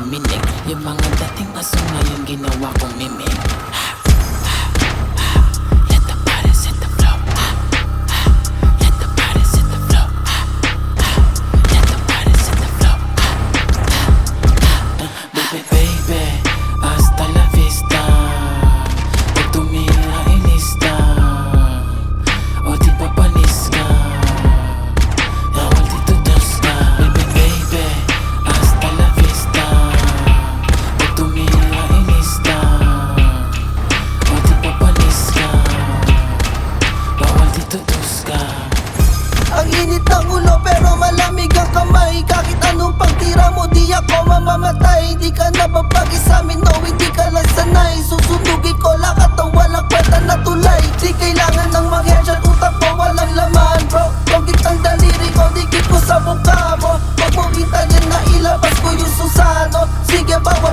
uminig. Yung mga dating aso ngayon ginawa kong mimik. Let the body set the flow. Let the body set the flow. Let the body set the flow. Baby, baby, hasta la vista. Pag tumira ilista, o di papanis ka, bawal dito dos ka. Baby, baby, hasta la vista. Pag tumira ilista, o di papanis ka, bawal dito dos ka. Ang init ng ulo pero malamig ang kamay. Kahit anong pagtira mo di ako mamamatay. Di ka nababagi sa'min, no, hindi ka lang sanay. Susundugin ko lahat ng walang kwenta na tulay. Di kailangan ng mag-headshot, utak ko walang laman, bro. Tongkit ang daliri ko, dikit ko sa mukha mo. Pag mo kita yan na ilabas ko yung susano. Sige, bawa